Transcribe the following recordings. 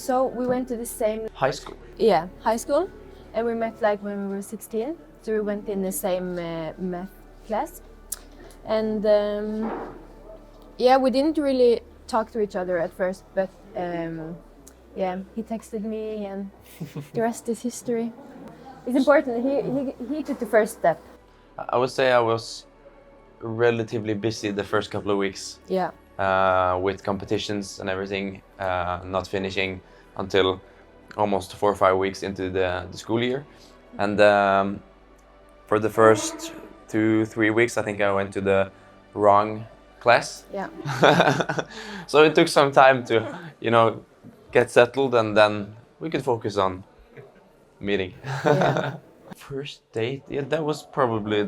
So we went to the same High school. Yeah, high school, and we met like when we were 16. So we went in the same math class, and yeah, we didn't really talk to each other at first, but yeah, he texted me, and the rest is history. It's important. He took the first step. I would say I was relatively busy the first couple of weeks. Yeah. With competitions and everything, not finishing until almost 4 or 5 weeks into the school year. And for the first 2-3 weeks, I think I went to the wrong class. Yeah. So it took some time to, get settled, and then we could focus on meeting. Yeah. First date, yeah, that was probably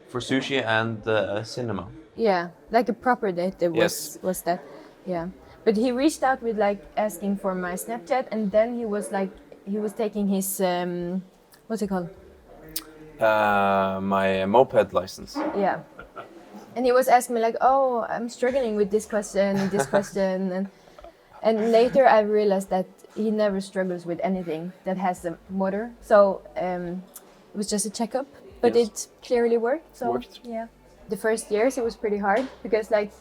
for sushi and cinema. Yeah, like a proper date. It Yes. was that. Yeah, but he reached out with like asking for my Snapchat, and then he was taking his what's it called? My moped license. Yeah, and he was asking me like, oh, I'm struggling with this question, and later I realized that he never struggles with anything that has a motor. So it was just a checkup, but Yes. it clearly worked. So Worked. yeah, the first years it was pretty hard because like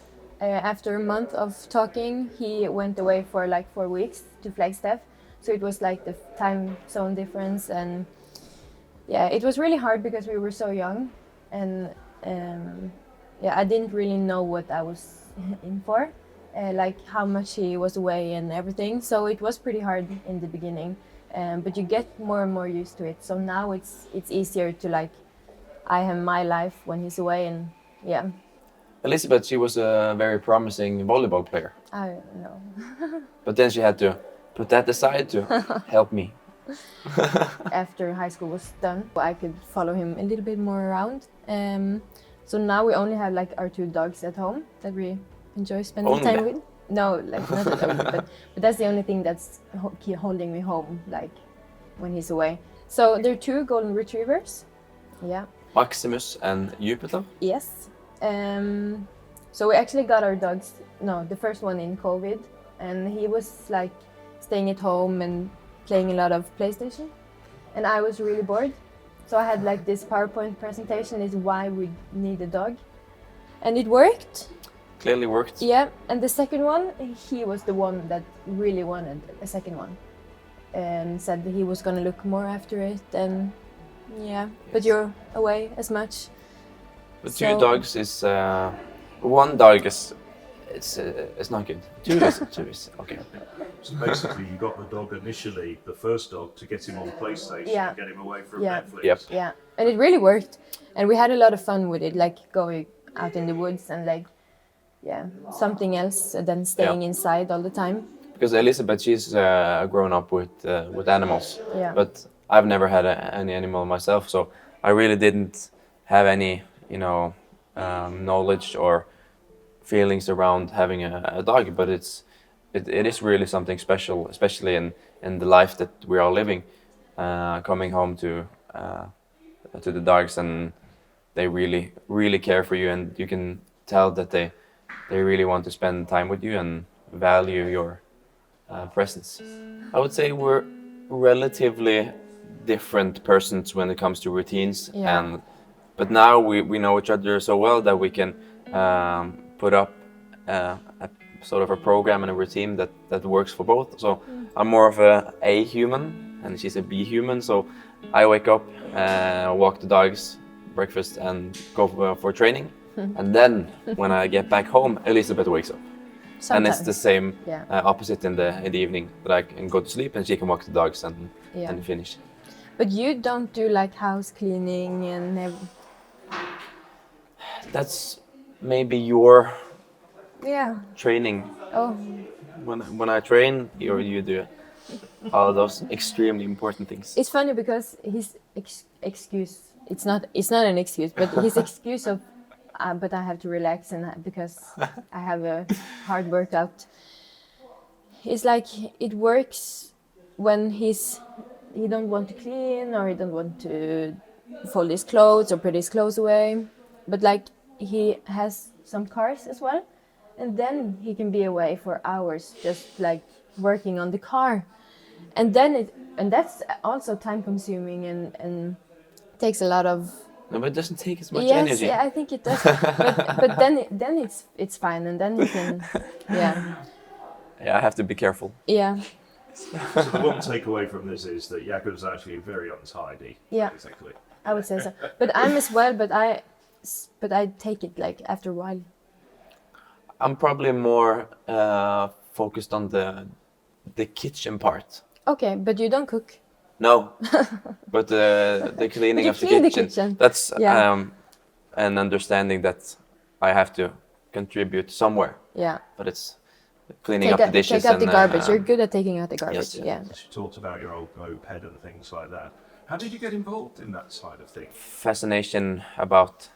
after a month of talking, he went away for like 4 weeks to Flagstaff. So it was like the time zone difference, and yeah, it was really hard because we were so young, and yeah, I didn't really know what I was in for. Like how much he was away and everything. So it was pretty hard in the beginning, but you get more and more used to it. So now it's easier to like, I have my life when he's away, and yeah. Elisabeth, she was a very promising volleyball player, I don't know. but then she had to put that aside to help me. After high school was done, I could follow him a little bit more around. So now we only have like our 2 dogs at home that we enjoy spending Only? time with. No, like not at all, but that's the only thing that's holding me home, like when he's away. So there are 2 golden retrievers. Yeah. Maximus and Jupiter. Yes. So we actually got our dogs. No, the first one in COVID, and he was like staying at home and playing a lot of PlayStation, and I was really bored. So I had like this PowerPoint presentation is why we need a dog, and it worked. Clearly worked. Yeah, and the second one, he was the one that really wanted a second one, and said that he was gonna look more after it, and yeah, but you're away as much. But 2 dogs is 1 dog is it's not good. 2 is okay. So basically, you got the dog initially, the first dog, to get him on PlayStation, Yeah. get him away from Yeah. Netflix. Yep. Yeah, and it really worked, and we had a lot of fun with it, like going out in the woods and like, yeah, something else than staying inside all the time. Because Elisabeth, she's grown up with animals, Yeah. but I've never had any animal myself, so I really didn't have any, knowledge or feelings around having a dog. But it is really something special, especially in the life that we are living. Coming home to the dogs, and they really care for you, and you can tell that they really want to spend time with you and value your presence. I would say we're relatively different persons when it comes to routines, Yeah. but now we know each other so well that we can put up a sort of a program and a routine that works for both. So I'm more of a human, and she's a B human. So I wake up, walk the dogs, breakfast, and go for training. And then when I get back home, Elisabeth wakes up. Sometimes. And it's the same Yeah. opposite in the evening, that I can go to sleep and she can walk the dogs and finish. But you don't do like house cleaning and That's maybe your yeah. training. Oh, When I train, you do all of those extremely important things. it's funny because his excuse, it's not an excuse, but his excuse of but I have to relax and because I have a hard workout. It's like it works when he don't want to clean, or he don't want to fold his clothes or put his clothes away. But like he has some cars as well, and then he can be away for hours just like working on the car, and that's also time consuming and takes a lot of. No, but it doesn't take as much Yes, energy. yeah, I think it does. but then it's fine, and then you can, yeah, Yeah, I have to be careful. yeah, So the one takeaway from this is that Jakob's actually very untidy. Yeah. Basically. I would say so. But I'm as well. But I take it like after a while. I'm probably more focused on the kitchen part. Okay, but you don't cook. No, but the cleaning You of the clean the kitchen. kitchen. That's Yeah. an understanding that I have to contribute somewhere. Yeah. But it's cleaning up the dishes. Take out the and, garbage. You're good at taking out the garbage. yes. Yeah. You talked about your old moped and things like that. How did you get involved in that side of things? Fascination about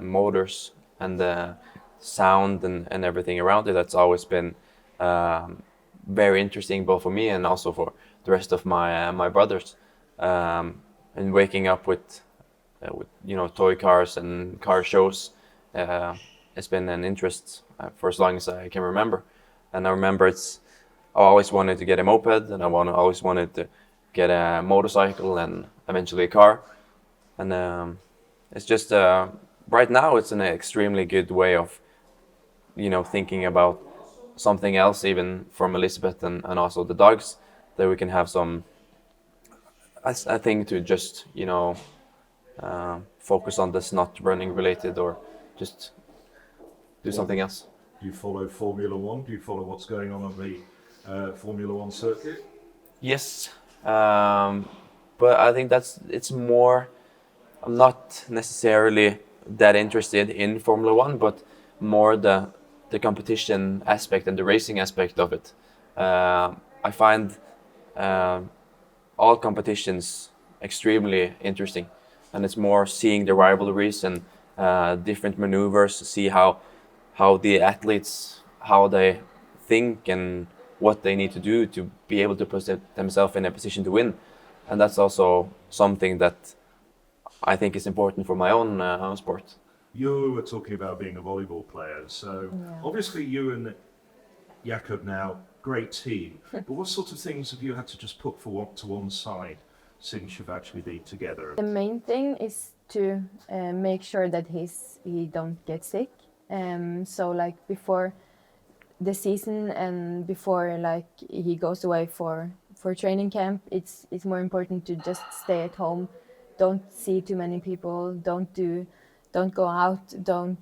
motors and the sound and everything around it. That's always been very interesting, both for me and also for the rest of my brothers. And waking up with toy cars and car shows, it's been an interest for as long as I can remember. And I remember I always wanted to get a moped, and I always wanted to get a motorcycle and eventually a car. And it's just right now it's an extremely good way of thinking about something else, even from Elisabeth and also the dogs, that we can have some I think to just focus on this, not running related, or just do something else. Do you follow Formula One? Do you follow what's going on the Formula One circuit? Yes, but I think it's more. I'm not necessarily that interested in Formula One, but more the competition aspect and the racing aspect of it. I find all competitions extremely interesting, and it's more seeing the rivalries and different maneuvers, see how the athletes, how they think and what they need to do to be able to put themselves in a position to win. And that's also something that I think is important for my own sport. You were talking about being a volleyball player, so obviously you and Jakob now, great team. But what sort of things have you had to just put to one side since you've actually been together? The main thing is to make sure that he don't get sick. So like before the season and before like he goes away for training camp, it's more important to just stay at home. Don't see too many people. Don't go out. Don't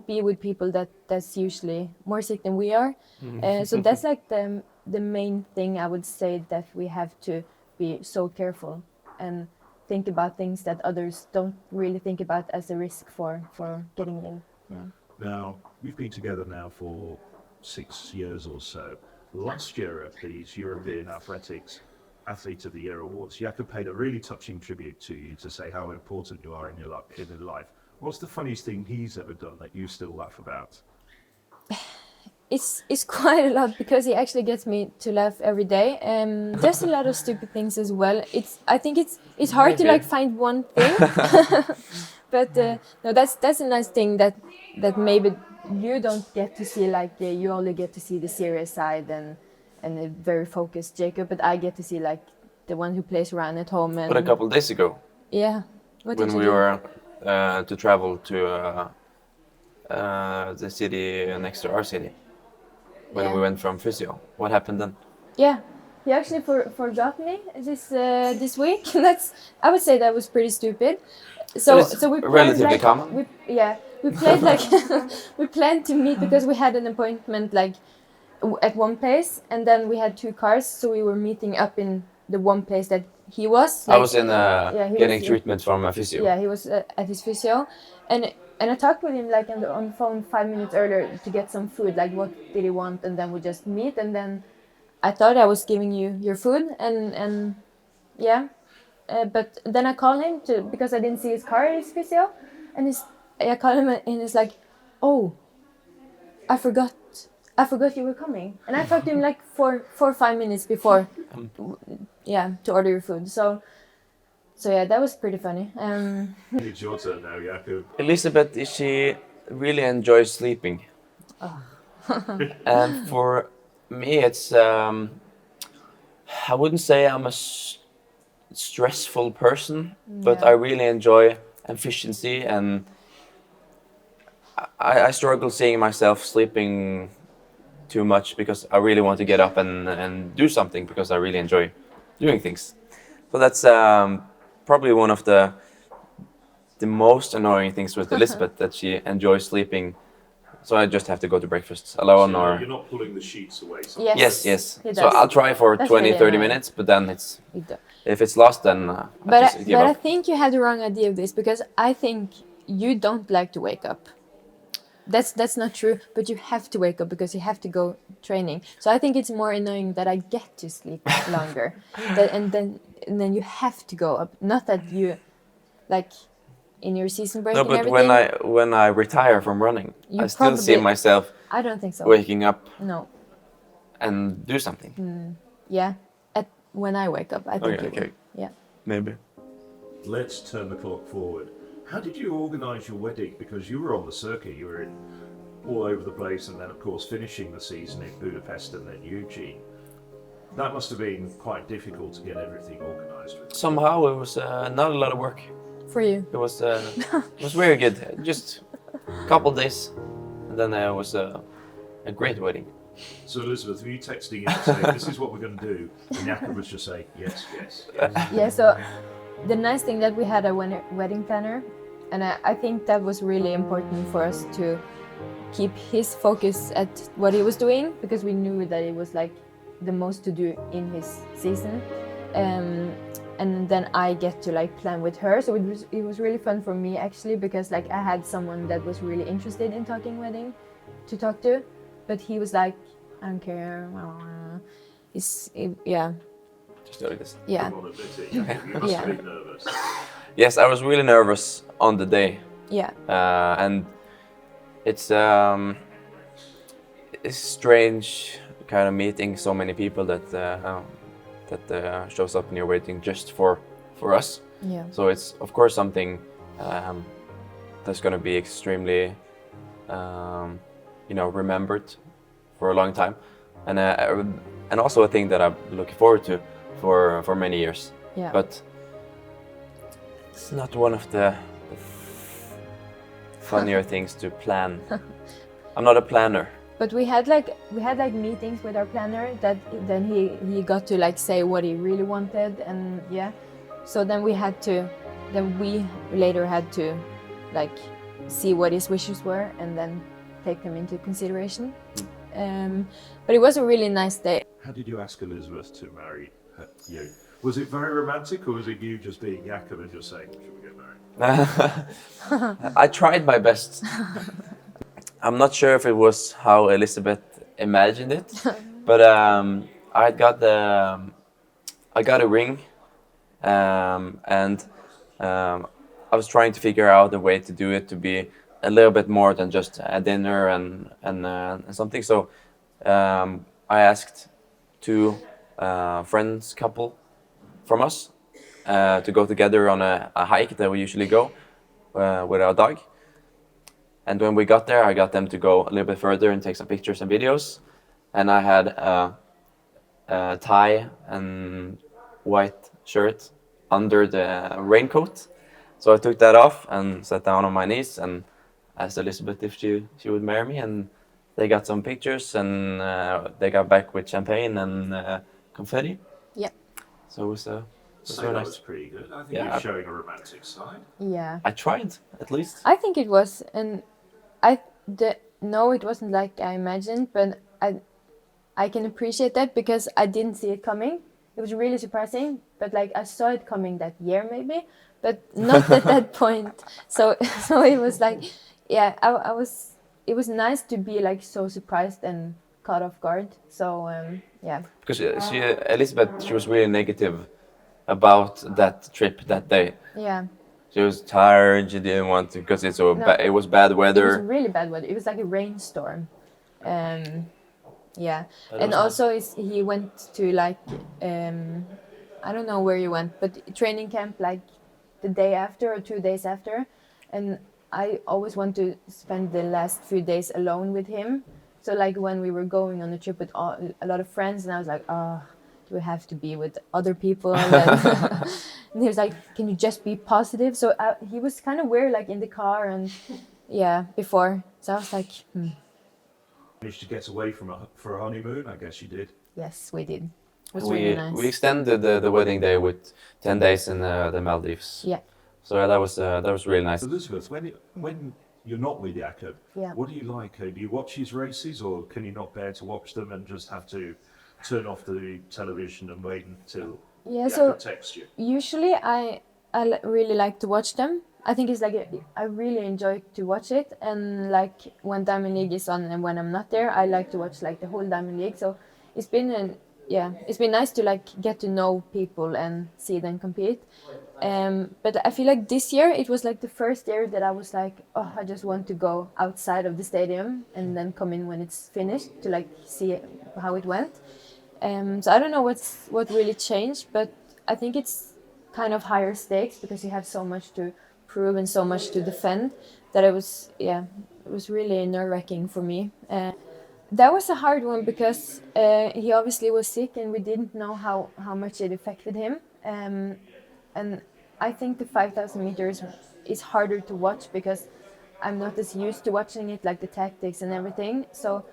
be with people that's usually more sick than we are. So that's like the main thing I would say, that we have to be so careful and think about things that others don't really think about as a risk for getting ill. Yeah. Now, we've been together now for 6 years or so. Last year at these European Athletics Athlete of the Year Awards, Jakob paid a really touching tribute to you to say how important you are in your life. What's the funniest thing he's ever done that you still laugh about? It's quite a lot, because he actually gets me to laugh every day. There's a lot of stupid things as well. I think it's hard to like find one thing, but no, that's a nice thing that maybe you don't get to see. Like you only get to see the serious side and a very focused Jakob, but I get to see like the one who plays around at home. And But a couple of days ago, yeah, what did when you we do? were to travel to the city next to our city, when we went from physio, what happened then? Yeah, he actually forgot me this week. I would say that was pretty stupid. So we played relatively like, common. we played like we planned to meet because we had an appointment like at one place, and then we had two cars, so we were meeting up in the one place that he was. I was in he getting was, treatment from a physio. Yeah, he was at his physio, and I talked with him like on the phone 5 minutes earlier to get some food. Like, what did he want? And then we just meet, and then I thought I was giving you your food, and yeah, but then I called him because I didn't see his car at his physio, and I called him and he's like, "Oh, I forgot you were coming," and I talked to him like 4 or 5 minutes before, to order your food. So yeah, that was pretty funny. It's your turn now, Jakob. Elisabeth, is she really enjoy sleeping. And for me, it's I wouldn't say I'm a stressful person, but Yeah. I really enjoy efficiency, and I struggle seeing myself sleeping too much because I really want to get up and do something because I really enjoy doing things. So that's probably one of the most annoying things with Elisabeth, that she enjoys sleeping. So I just have to go to breakfast alone, So or you're not pulling the sheets away. Yes. yes. He So does. I'll try for That's 20, really 30 annoying. minutes, but then He does. if it's lost, then I But just give but I up. think you had the wrong idea of this, because I think you don't like to wake up. That's not true, but you have to wake up because you have to go training. So I think it's more annoying that I get to sleep longer, and then you have to go up. Not that you, like, in your season break No, and but everything. when I retire from running, You I still see probably- myself I don't think so. waking up No. and do something. Yeah. When I wake up, I think Okay, you will. okay. Yeah. Maybe. Let's turn the clock forward. How did you organise your wedding? Because you were on the circuit, you were in all over the place, and then of course finishing the season in Budapest and then Eugene. That must have been quite difficult to get everything organised with. Somehow it was not a lot of work. For you. It was very good. Just a couple days, and then it was a great wedding. So Elisabeth, were you texting him saying, this is what we're going to do? And Jakob was just saying, yes, yes, yes. Yeah, so the nice thing that we had a wedding planner, and I think that was really important for us to keep his focus at what he was doing, because we knew that it was like the most to do in his season, and then I get to like plan with her. So it was really fun for me actually, because like I had someone that was really interested in talking wedding to talk to, but he was like, I don't care. Yeah. Just like this. Yeah. Come on, admit it, Jakob, you must Yeah. have been nervous. Yes, I was really nervous on the day, Yeah. and it's strange kind of meeting so many people that shows up in your wedding just for us. Yeah. So it's of course something that's going to be extremely remembered for a long time, and also a thing that I'm looking forward to for many years. Yeah. But it's not one of the funnier things to plan. I'm not a planner. But we had like meetings with our planner that then he got to like say what he really wanted, and yeah. So then we later had to like see what his wishes were and then take them into consideration. But it was a really nice day. How did you ask Elisabeth to marry you? Was it very romantic, or was it you just being Jakob and just saying, should we get married? I tried my best. I'm not sure if it was how Elisabeth imagined it, but I got a ring, and I was trying to figure out a way to do it to be a little bit more than just a dinner and something. So I asked two friends couple from us to go together on a hike that we usually go with our dog. And when we got there, I got them to go a little bit further and take some pictures and videos. And I had a tie and white shirt under the raincoat. So I took that off and sat down on my knees and asked Elisabeth if she would marry me. And they got some pictures, and they got back with champagne and confetti. Yeah. So it was So very that nice. was pretty good. I think Yeah. you're showing a romantic side. Yeah. I tried, at least. I think it was, and no, it wasn't like I imagined, but I can appreciate that because I didn't see it coming. It was really surprising, but like I saw it coming that year maybe, but not at that point. So it was like, yeah, I was. It was nice to be like so surprised and caught off guard. So yeah. Because Elisabeth, she was really negative about that trip that day. Yeah. She was tired. She didn't want to because it was bad It was weather. really bad weather. It was like a rainstorm. Yeah. But And it was also he went to like I don't know where he went, but training camp like the day after or 2 days after, and I always want to spend the last few days alone with him. So like when we were going on a trip with a lot of friends, and I was like, oh, do we have to be with other people? And, and he was like, can you just be positive? So he was kind of weird, like in the car and yeah, before. So I was like, Managed to get away for a honeymoon, I guess you did. yes, we did. It was really nice. We extended the wedding day with 10 days in the Maldives. Yeah. So that was really nice. Elizabeth, when you're not with Jakob, Yeah. what do you like? Do you watch his races, or can you not bear to watch them and just have to turn off the television and wait until Yeah, Jakob texts you? usually I really like to watch them. I think it's like I really enjoy to watch it, and like when Diamond League is on and when I'm not there, I like to watch like the whole Diamond League. So it's been it's been nice to like get to know people and see them compete. But I feel like this year it was like the first year that I was like, oh, I just want to go outside of the stadium and then come in when it's finished to like see how it went. So I don't know what really changed, but I think it's kind of higher stakes because you have so much to prove and so much to defend that it was really nerve-wracking for me. That was a hard one because he obviously was sick and we didn't know how much it affected him. And I think the 5,000 meters is harder to watch because I'm not as used to watching it, like the tactics and everything. So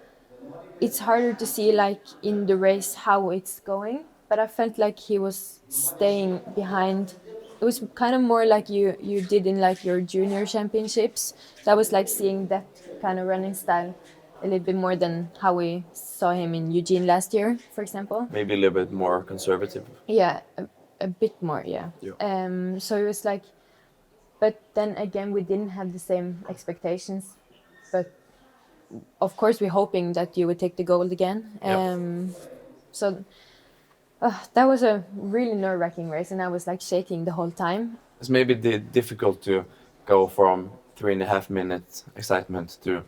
it's harder to see like in the race how it's going. But I felt like he was staying behind. It was kind of more like you did in like your junior championships. So I was like seeing that kind of running style a little bit more than how we saw him in Eugene last year, for example. Maybe a little bit more conservative. Yeah, a bit more, yeah. Yeah. So it was like, but then again, we didn't have the same expectations. But of course, we're hoping that you would take the gold again. So that was a really nerve-wracking race, and I was like shaking the whole time. It's maybe difficult to go from 3.5 minute excitement to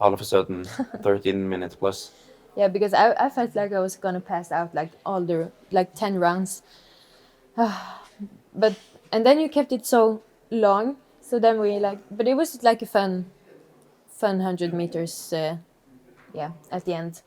all of a sudden 13 minutes plus. Yeah, because I felt like I was gonna pass out like all the like 10 rounds. And then you kept it so long, so then we but it was like a fun 100 meters. At the end.